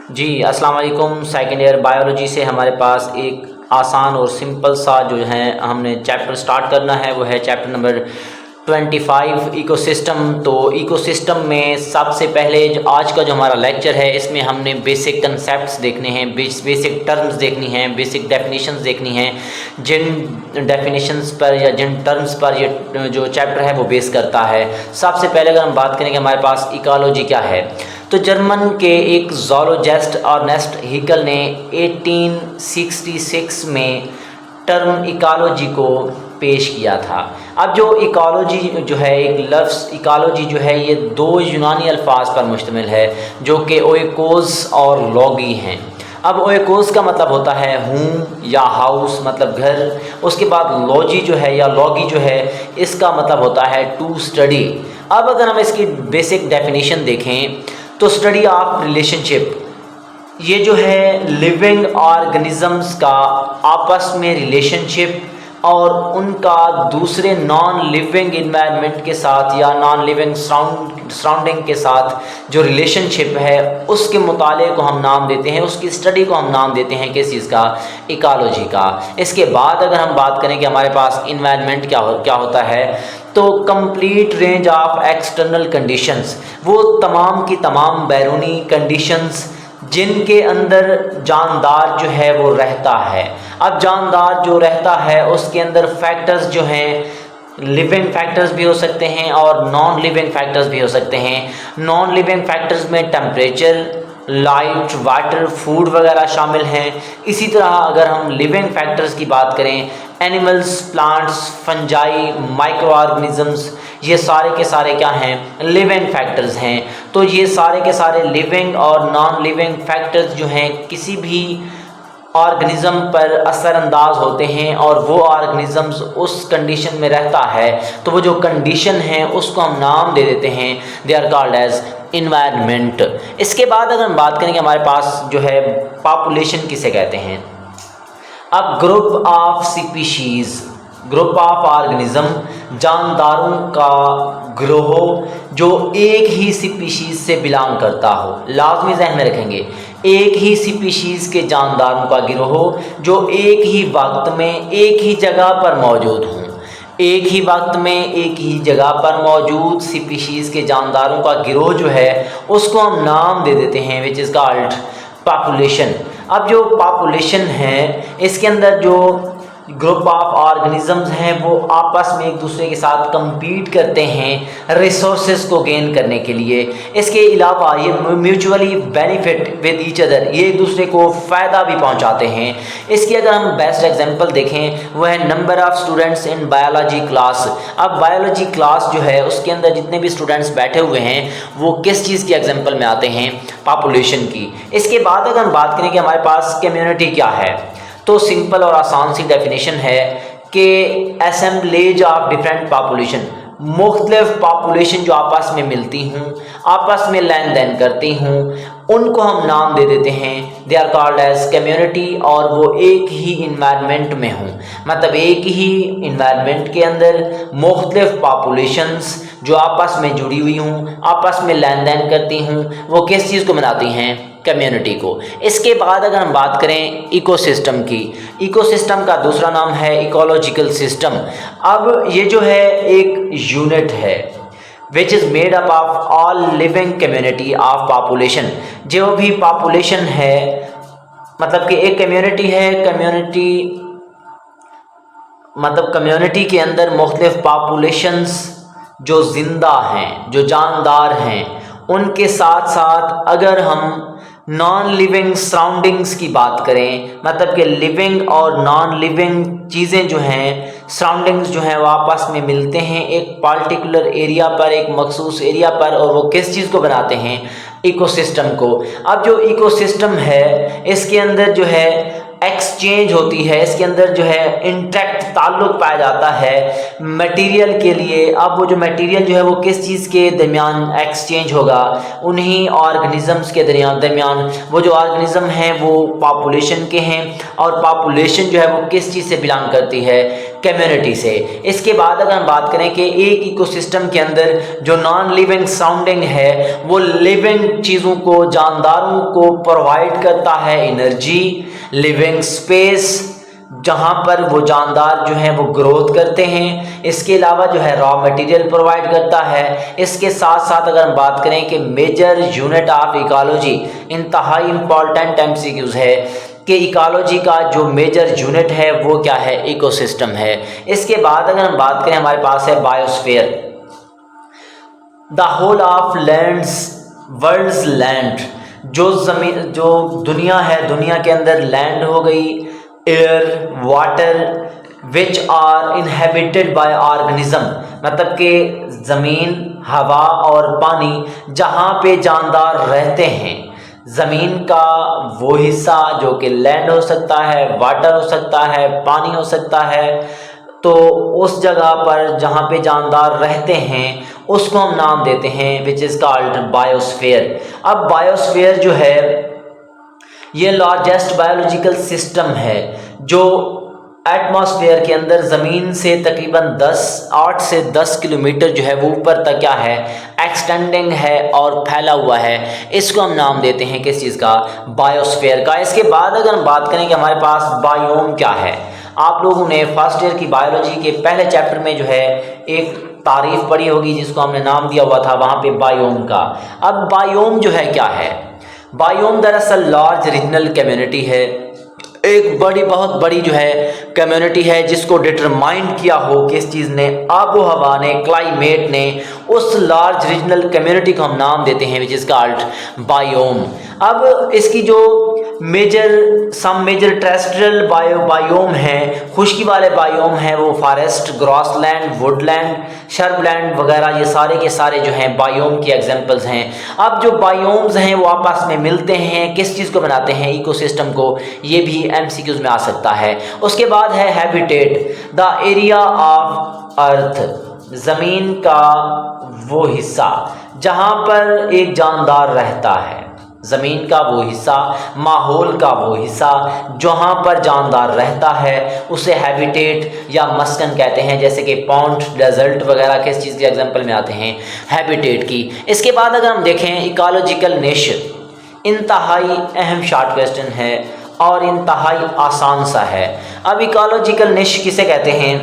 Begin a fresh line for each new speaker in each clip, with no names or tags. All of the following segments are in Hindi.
जी अस्सलाम वालेकुम। सेकेंड ईयर बायोलॉजी से हमारे पास एक आसान और सिंपल सा जो है हमने चैप्टर स्टार्ट करना है, वो है चैप्टर नंबर 25 इकोसिस्टम। तो इकोसिस्टम में सबसे पहले जो आज का जो हमारा लेक्चर है, इसमें हमने बेसिक कंसेप्ट्स देखने हैं, बेसिक टर्म्स देखनी हैं, बेसिक डेफिनेशंस देखनी हैं। जिन डेफिनेशंस पर या जिन टर्म्स पर ये जो चैप्टर है वो बेस करता है। सबसे पहले अगर हम बात करें कि हमारे पास इकोलॉजी क्या है, तो जर्मन के एक ज़ूलॉजिस्ट अर्नेस्ट हैकेल ने 1866 में टर्म इकोलॉजी को पेश किया था। अब जो इकोलॉजी जो है, एक लफ्ज़ इकोलॉजी जो है, ये दो यूनानी अल्फाज पर मुश्तमिल है जो कि ओइकोस और लॉगी हैं। अब ओइकोस का मतलब होता है होम या हाउस, मतलब घर। उसके बाद लॉजी जो है या लॉगी जो है, इसका मतलब होता है टू स्टडी। अब अगर हम इसकी बेसिक डेफिनेशन देखें तो स्टडी ऑफ रिलेशनशिप, ये जो है लिविंग ऑर्गेनिजम्स का आपस में रिलेशनशिप और उनका दूसरे नॉन लिविंग इन्वायरमेंट के साथ या नॉन लिविंग सराउंडिंग के साथ जो रिलेशनशिप है, उसके मुताले को हम नाम देते हैं, उसकी स्टडी को हम नाम देते हैं किस चीज़ का? इकोलॉजी का। इसके बाद अगर हम बात करें कि हमारे पास इन्वायरमेंट क्या होता है, तो complete range of external conditions, वो तमाम की तमाम बैरूनी कंडीशंस जिनके अंदर जानदार जो है वो रहता है। अब जानदार जो रहता है उसके अंदर फैक्टर्स जो हैं, लिविंग फैक्टर्स भी हो सकते हैं और नॉन लिविंग फैक्टर्स भी हो सकते हैं। नॉन लिविंग फैक्टर्स में टेम्परेचर, लाइट, वाटर, फूड वगैरह शामिल हैं। इसी तरह अगर हम लिविंग फैक्टर्स की बात करें, animals, plants, fungi, micro organisms, ये सारे के सारे क्या हैं? लिविंग फैक्टर्स हैं। तो ये सारे के सारे लिविंग और नॉन लिविंग फैक्टर्स जो हैं किसी भी ऑर्गेनिज़म पर असरअंदाज होते हैं और वो ऑर्गेनिज़म्स उस कंडीशन में रहता है, तो वो जो कंडीशन है उसको हम नाम दे देते हैं, they are called as environment. इसके बाद अगर हम बात करें कि हमारे पास जो है पॉपुलेशन किसे कहते हैं। अब group of species, group of organism, जानदारों का ग्रोह जो एक ही स्पीशीज़ से बिलोंग करता हो। लाजमी ज़हन में रखेंगे, एक ही स्पीशीज़ के जानदारों का गिरोह जो एक ही वक्त में एक ही जगह पर मौजूद हों। एक ही वक्त में एक ही जगह पर मौजूद स्पीशीज़ के जानदारों का गिरोह जो है उसको हम नाम दे देते हैं, विच इज़ कॉल्ड पॉपुलेशन। अब जो पॉपुलेशन है, इसके अंदर जो ग्रुप ऑफ ऑर्गेनिजम्स हैं वो आपस में एक दूसरे के साथ compete करते हैं रिसोर्सेज को गेन करने के लिए। इसके अलावा ये mutually benefit with each other, ये एक दूसरे को फ़ायदा भी पहुंचाते हैं। इसकी अगर हम बेस्ट एग्जांपल देखें, वह है number of students in biology class. अब बायोलॉजी क्लास जो है उसके अंदर जितने भी स्टूडेंट्स बैठे हुए हैं वो किस चीज़ की एग्जाम्पल में आते हैं? पॉपुलेशन की। इसके बाद अगर हम बात करें कि हमारे पास कम्युनिटी क्या है, तो सिंपल और आसान सी डेफिनेशन है कि असेंबलेज ऑफ डिफरेंट पॉपुलेशन, मुख्तलिफ पॉपुलेशन जो आपस में मिलती हूँ, आपस में लेन देन करती हूँ, उनको हम नाम दे देते हैं, they are called as community. और वो एक ही इन्वायरमेंट में हूँ, मतलब एक ही इन्वायरमेंट के अंदर मुख्तलिफ पॉपुलेशंस जो आपस में जुड़ी हुई हूँ, आपस में लेन देन करती हूँ, वो किस चीज़ को बनाती हैं? कम्युनिटी को। इसके बाद अगर हम बात करें इकोसिस्टम की, इकोसिस्टम का दूसरा नाम है इकोलॉजिकल सिस्टम। अब ये जो है एक यूनिट है which is made up of all living community of population. जो भी पॉपुलेशन है, मतलब कि एक कम्युनिटी है, कम्युनिटी मतलब कम्युनिटी के अंदर मुख्तलिफ पॉपुलेशंस जो ज़िंदा हैं, जो जानदार हैं, उनके साथ साथ अगर हम नॉन लिविंग सराउंडिंग्स की बात करें, मतलब कि लिविंग और नॉन लिविंग चीज़ें जो हैं, सराउंडिंग्स जो हैं, वो आपस में मिलते हैं एक पार्टिकुलर एरिया पर, एक मखसूस एरिया पर, और वो किस चीज़ को बनाते हैं? इकोसिस्टम को। अब जो इकोसिस्टम है इसके अंदर जो है एक्सचेंज होती है, इसके अंदर जो है इंटैक्ट ताल्लुक़ पाया जाता है मटेरियल के लिए। अब वो जो मटेरियल जो है वो किस चीज़ के दरमियान एक्सचेंज होगा? उन्हीं ऑर्गेनिजम्स के दरमियान। वो जो ऑर्गेनिज़म हैं वो पॉपुलेशन के हैं, और पॉपुलेशन जो है वो किस चीज़ से बिलोंग करती है? कम्युनिटी से। इसके बाद अगर हम बात करें कि एक इकोसिस्टम के अंदर जो नॉन लिविंग सराउंडिंग है वो लिविंग चीज़ों को, जानदारों को प्रोवाइड करता है एनर्जी, लिविंग स्पेस जहाँ पर वो जानदार जो हैं वो ग्रोथ करते हैं। इसके अलावा जो है रॉ मटेरियल प्रोवाइड करता है। इसके साथ साथ अगर हम बात करें कि मेजर यूनिट ऑफ इकोलॉजी, इंतहाई इम्पॉर्टेंट एमसीक्यूज़ है कि इकोलॉजी का जो मेजर यूनिट है वो क्या है, इकोसिस्टम है। इसके बाद अगर हम बात करें हमारे पास है biosphere, the whole of lands worlds land, जो ज़मीन, जो दुनिया है, दुनिया के अंदर लैंड हो गई, air, water which are inhabited by organism, मतलब कि ज़मीन, हवा और पानी जहाँ पे जानदार रहते हैं। ज़मीन का वो हिस्सा जो कि लैंड हो सकता है, वाटर हो सकता है, पानी हो सकता है, तो उस जगह पर जहाँ पे जानदार रहते हैं उसको हम नाम देते हैं विच इज़ कॉल्ड बायोस्फीयर। अब बायोस्फीयर जो है ये लार्जेस्ट बायोलॉजिकल सिस्टम है जो एटमॉस्फेयर के अंदर ज़मीन से तकरीबन 8 से 10 किलोमीटर जो है वो ऊपर तक क्या है, एक्सटेंडिंग है और फैला हुआ है। इसको हम नाम देते हैं किस चीज़ का, बायोस्फीयर का। इसके बाद अगर हम बात करें कि हमारे पास बायोम क्या है, आप लोगों ने फर्स्ट ईयर की बायोलॉजी के पहले चैप्टर में जो है एक तारीफ पढ़ी होगी जिसको हमने नाम दिया हुआ था वहाँ पे बायोम का। अब बायोम जो है क्या है, बायोम दरअसल लार्ज रीजनल कम्युनिटी है, एक बड़ी, बहुत बड़ी जो है कम्युनिटी है जिसको डिटरमाइन किया हो किस चीज़ ने, आबो हवा ने, क्लाइमेट ने, उस लार्ज रीजनल कम्युनिटी को हम नाम देते हैं विच इज़ कॉल्ड बायोम। अब इसकी जो सम मेजर टेरेस्ट्रियल बायोम हैं, खुश्की वाले बायोम हैं, वो फॉरेस्ट, ग्रासलैंड, वुडलैंड, शर्बलैंड वगैरह, ये सारे के सारे जो हैं बायोम की एग्जांपल्स हैं। अब जो बायोम्स हैं वो आपस में मिलते हैं, किस चीज़ को बनाते हैं, इकोसिस्टम को। ये भी एमसीक्यूज में आ सकता है। उसके बाद है habitat, the area of earth, ज़मीन का वो हिस्सा जहाँ पर एक जानदार रहता है, ज़मीन का वो हिस्सा, माहौल का वो हिस्सा जहाँ पर जानदार रहता है उसे हैबिटेट या मस्कन कहते हैं। जैसे कि पॉन्ड, डेजर्ट वगैरह किस चीज़ के एग्जांपल में आते हैं, हैबिटेट की। इसके बाद अगर हम देखें इकोलॉजिकल निश, इंतहाई अहम शॉर्ट क्वेश्चन है और इंतहाई आसान सा है। अब इकोलॉजिकल निश किसे कहते हैं,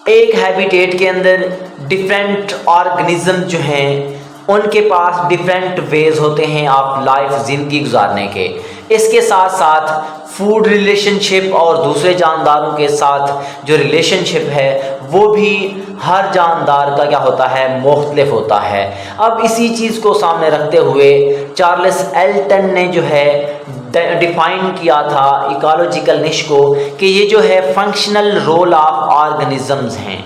एक हैबिटेट के अंदर डिफरेंट ऑर्गेनिज्म जो हैं उनके पास डिफरेंट वेज होते हैं ऑफ लाइफ, ज़िंदगी गुजारने के। इसके साथ साथ फूड रिलेशनशिप और दूसरे जानदारों के साथ जो रिलेशनशिप है वो भी हर जानदार का क्या होता है, मुख्तलिफ होता है। अब इसी चीज़ को सामने रखते हुए चार्ल्स एल्टन ने जो है डिफाइन किया था इकोलॉजिकल निश को कि ये जो है फंक्शनल रोल ऑफ ऑर्गेनिजम्स हैं।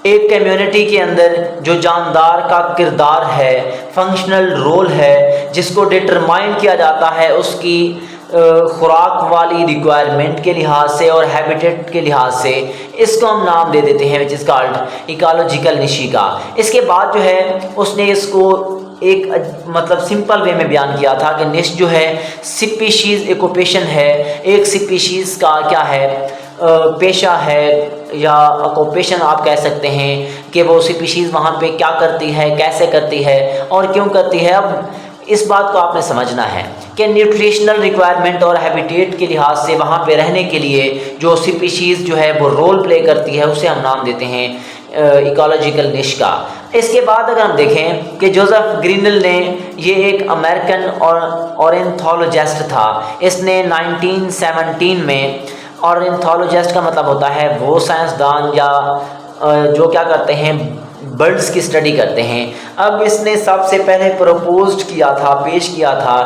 एक कम्युनिटी के अंदर जो जानदार का किरदार है, फंक्शनल रोल है, जिसको डिटरमाइन किया जाता है उसकी खुराक वाली रिक्वायरमेंट के लिहाज से और हैबिटेट के लिहाज से, इसको हम नाम दे देते हैं which is called ecological Nishi का। इसके बाद जो है उसने इसको एक मतलब सिंपल वे में बयान किया था कि निश जो है स्पीशीज़ एक्यूपेशन है, एक स्पीशीज़ का क्या है, पेशा है या ऑक्यूपेशन आप कह सकते हैं कि वो स्पीशीज़ वहाँ पे क्या करती है, कैसे करती है और क्यों करती है। अब इस बात को आपने समझना है कि न्यूट्रिशनल रिक्वायरमेंट और हैबिटेट के लिहाज से वहाँ पे रहने के लिए जो स्पीशीज़ जो है वो रोल प्ले करती है उसे हम नाम देते हैं इकोलॉजिकल निश का। इसके बाद अगर हम देखें कि जोसेफ ग्रीनल ने, ये एक अमेरिकन और ऑर्निथोलॉजिस्ट था, इसने 1917 में, ऑर्निथोलॉजिस्ट का मतलब होता है वो साइंसदान या जो क्या करते हैं, बर्ड्स की स्टडी करते हैं। अब इसने सबसे पहले प्रपोज्ड किया था, पेश किया था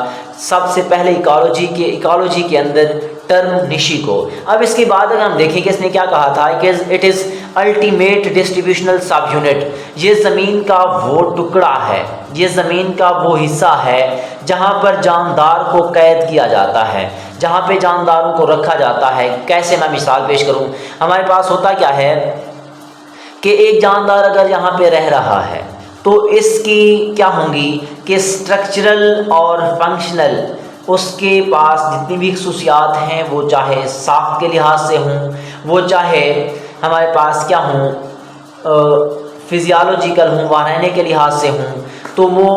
सबसे पहले इकोलॉजी के अंदर टर्म निशी को। अब इसके बाद अगर हम देखें कि इसने क्या कहा था कि इट इज़ अल्टीमेट डिस्ट्रीब्यूशनल सब यूनिट, ये ज़मीन का वो टुकड़ा है, ये ज़मीन का वो हिस्सा है जहाँ पर जानदार को कैद किया जाता है, जहाँ पे जानदारों को रखा जाता है। कैसे, मैं मिसाल पेश करूँ, हमारे पास होता क्या है कि एक जानदार अगर यहाँ पे रह रहा है तो इसकी क्या होंगी कि स्ट्रक्चरल और फंक्शनल उसके पास जितनी भी खसूसियात हैं वो चाहे साख के लिहाज से हों, वो चाहे हमारे पास क्या हों, फिजियोलॉजिकल हूँ, वहाँ रहने के लिहाज से हूँ, तो वो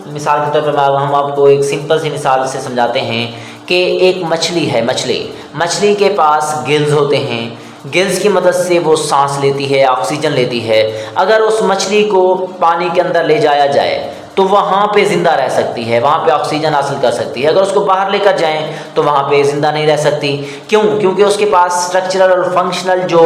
मिसाल के तौर पर हम आपको एक सिंपल सी मिसाल से समझाते हैं कि एक मछली है, मछली के पास गिल्स होते हैं, गिल्स की मदद से वो सांस लेती है, ऑक्सीजन लेती है। अगर उस मछली को पानी के अंदर ले जाया जाए तो वहाँ पे ज़िंदा रह सकती है, वहाँ पे ऑक्सीजन हासिल कर सकती है। अगर उसको बाहर लेकर जाएं तो वहाँ पे ज़िंदा नहीं रह सकती। क्यों? क्योंकि उसके पास स्ट्रक्चरल और फंक्शनल जो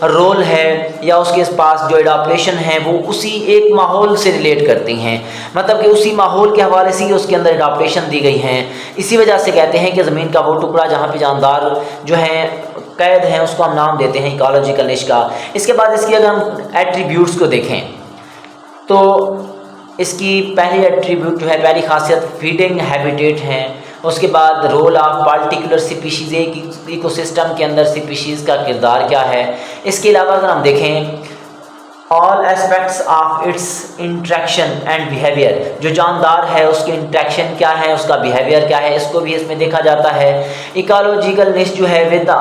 रोल है या उसके पास जो एडाप्टेशन है वो उसी एक माहौल से रिलेट करती हैं, मतलब कि उसी माहौल के हवाले से ही उसके अंदर एडाप्टेशन दी गई हैं। इसी वजह से कहते हैं कि ज़मीन का वो टुकड़ा जहाँ पर जानदार जो हैं कैद हैं उसको हम नाम देते हैं इकोलॉजिकल निश का। इसके बाद इसकी अगर हम एट्रीब्यूट्स को देखें तो इसकी पहली एट्रीब्यूट जो है, पहली खासियत फीडिंग हैबिटेट है। उसके बाद रोल ऑफ पार्टिकुलर स्पीशीज़, एक इकोसिस्टम के अंदर स्पीशीज़ का किरदार क्या है। इसके अलावा अगर हम देखें all aspects of its interaction and behaviour, जो जानदार है उसके इंट्रैक्शन क्या है, उसका बिहेवियर क्या है, इसको भी इसमें देखा जाता है। इकोलॉजिकल निश जो है विद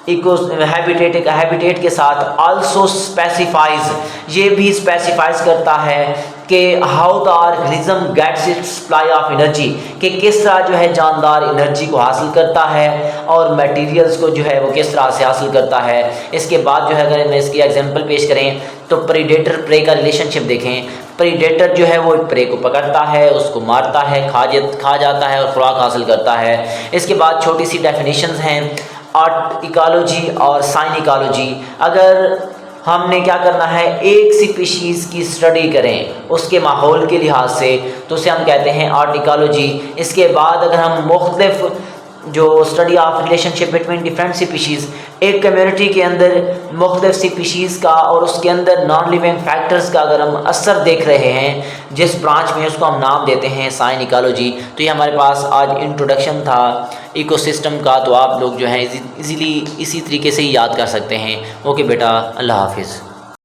इको हैबिटेट के साथ आल्सो स्पेसिफाइज, ये भी स्पेसिफाइज करता है कि how the organism gets its supply of energy, कि किस तरह जो है जानदार एनर्जी को हासिल करता है और मटेरियल्स को जो है वो किस तरह से हासिल करता है। इसके बाद जो है अगर मैं इसकी एग्जांपल पेश करें तो प्रीडेटर प्रे का रिलेशनशिप देखें। प्रीडेटर जो है वो प्रे को पकड़ता है, उसको मारता है, खा जाता है और खुराक हासिल करता है। इसके बाद छोटी सी डेफिनेशंस हैं आर्ट इकोलॉजी और साइन इकोलॉजी। अगर हमने क्या करना है, एक स्पीशीज़ की स्टडी करें उसके माहौल के लिहाज से, तो उसे हम कहते हैं आर्ट इकोलॉजी। इसके बाद अगर हम मुख्तलिफ जो study of relationship between different species, एक कम्युनिटी के अंदर मुख्तलिफ स्पीशीज़ का और उसके अंदर नॉन लिविंग फैक्टर्स का अगर हम असर देख रहे हैं जिस ब्रांच में, उसको हम नाम देते हैं साइन इकोलॉजी। तो ये हमारे पास आज इंट्रोडक्शन था इकोसिस्टम का, तो आप लोग जो है इजीली इसी तरीके से ही याद कर सकते हैं। ओके बेटा, अल्लाह हाफिज़।